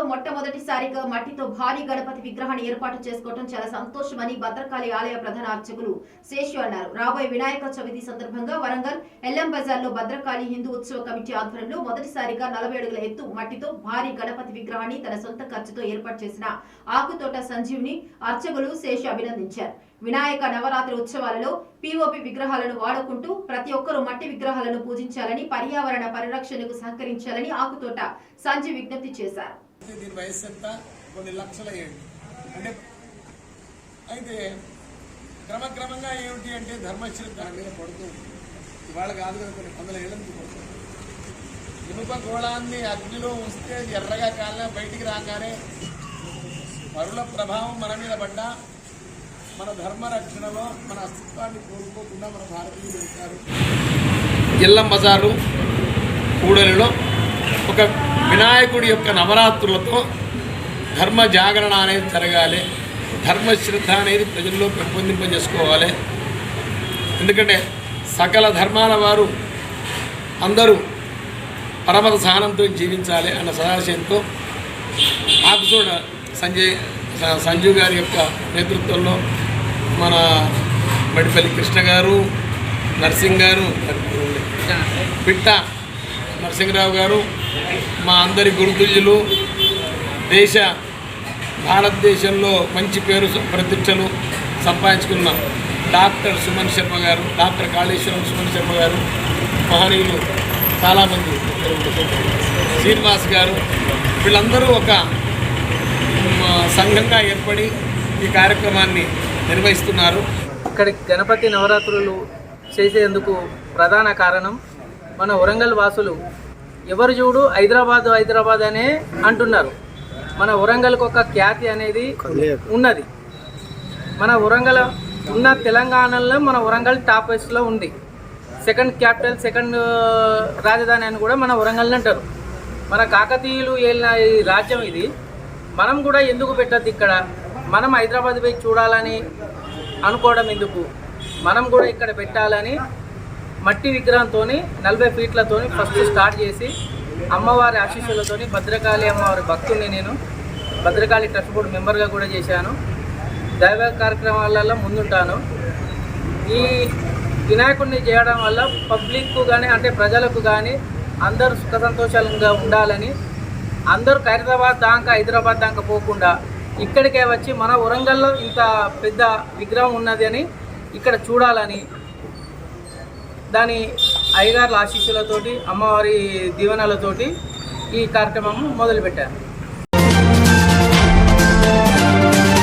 మొట్టమొదటిసారిగా మట్టితో భారీ గణపతి విగ్రహాన్ని ఏర్పాటు చేసుకోవడం చాలా సంతోషమని భద్రకాళి ఆలయ ప్రధాన అర్చకులు శేషు అన్నారు. రాబోయే వినాయక చవితి సందర్భంగా వరంగల్ ఎల్ఎం బజార్లో భద్రకాళి హిందూ ఉత్సవ కమిటీ ఆధ్వర్యంలో మొదటిసారిగా 40 అడుగుల ఎత్తు మట్టితో భారీ గణపతి విగ్రహాన్ని తన సొంత ఖర్చుతో ఏర్పాటు చేసిన ఆకుతోట సంజీవ్ని అర్చకులు శేషు అభినందించారు. వినాయక నవరాత్రి ఉత్సవాలలో పీఓపీ విగ్రహాలను వాడుకుంటూ ప్రతి ఒక్కరూ మట్టి విగ్రహాలను పూజించాలని, పర్యావరణ పరిరక్షణకు సహకరించాలని ఆకుతోట సంజీవ్ విజ్ఞప్తి చేశారు. దీని వయసు ఎంత? కొన్ని లక్షల ఏళ్ళు. అంటే అయితే క్రమక్రమంగా ఏమిటి అంటే ధర్మశ్రద్ధ దాని మీద పడుతూ ఇవాళ కాదు కదా, కొన్ని వందల ఏళ్ళ నుంచి పడుతుంది. ఇనుప గోళాన్ని అగ్నిలో ఉంచితే ఎర్రగా కాలిన బయటికి రాగానే పరుల ప్రభావం మన మీద పడ్డా మన ధర్మ రక్షణలో మన అస్తిత్వాన్ని కోరుకోకుండా మన భారతీయులు ఉంటారు. ఎల్లం బజారు కూడలిలో ఒక వినాయకుడి యొక్క నవరాత్రులతో ధర్మ జాగరణ అనేది జరగాలి, ధర్మశ్రద్ధ అనేది ప్రజల్లో పెంపొందింపజేసుకోవాలి. ఎందుకంటే సకల ధర్మాల వారు అందరూ పరమత సహనంతో జీవించాలి అన్న సదాశయంతో ఆకుతోట సంజీవ్ గారి యొక్క నేతృత్వంలో మన మడిపల్లి కృష్ణ గారు, నర్సింగ్ గారు, పిట్ట నరసింహరావు గారు, మా అందరి గురుతుల్యులు, భారతదేశంలో మంచి పేరు ప్రతిష్టలు సంపాదించుకున్న డాక్టర్ సుమన్ శర్మ గారు, డాక్టర్ కాళేశ్వరం సుమన్ శర్మ గారు, మహనీయులు చాలామంది, శ్రీనివాస్ గారు, వీళ్ళందరూ ఒక సంఘంగా ఏర్పడి ఈ కార్యక్రమాన్ని నిర్వహిస్తున్నారు. ఇక్కడి గణపతి నవరాత్రులు చేసేందుకు ప్రధాన కారణం మన వరంగల్ వాసులు ఎవరు చూడు హైదరాబాద్ అనే అంటున్నారు. మన వరంగల్కి ఒక ఖ్యాతి అనేది ఉన్నది. మన వరంగల్ ఉన్న తెలంగాణలో మన వరంగల్ టాప్ లో ఉంది. సెకండ్ క్యాపిటల్, సెకండ్ రాజధాని అని కూడా మన వరంగల్ని అంటారు. మన కాకతీయులు ఏలిన ఈ రాజ్యం ఇది. మనం కూడా ఎందుకు పెట్టద్దు ఇక్కడ? మనం హైదరాబాద్ పోయి చూడాలని అనుకోవడం ఎందుకు? మనం కూడా ఇక్కడ పెట్టాలని మట్టి విగ్రహంతో 40 ఫీట్లతో ఫస్ట్ స్టార్ట్ చేసి అమ్మవారి ఆశీస్సులతో భద్రకాళి అమ్మవారి భక్తుడిని నేను భద్రకాళి ట్రస్ట్ బోర్డు మెంబర్గా కూడా చేశాను. దైవ కార్యక్రమాలలో ముందుంటాను. ఈ వినాయకుడిని చేయడం వల్ల పబ్లిక్ కానీ అంటే ప్రజలకు కానీ అందరూ సుఖ సంతోషాలుగా ఉండాలని, అందరూ హైదరాబాద్ దాకా పోకుండా ఇక్కడికే వచ్చి మన వరంగల్లో ఇంత పెద్ద విగ్రహం ఉన్నది అని ఇక్కడ చూడాలని దాని అయ్యగారుల ఆశీస్సులతోటి అమ్మవారి దీవెనలతోటి ఈ కార్యక్రమం మొదలుపెట్టాను.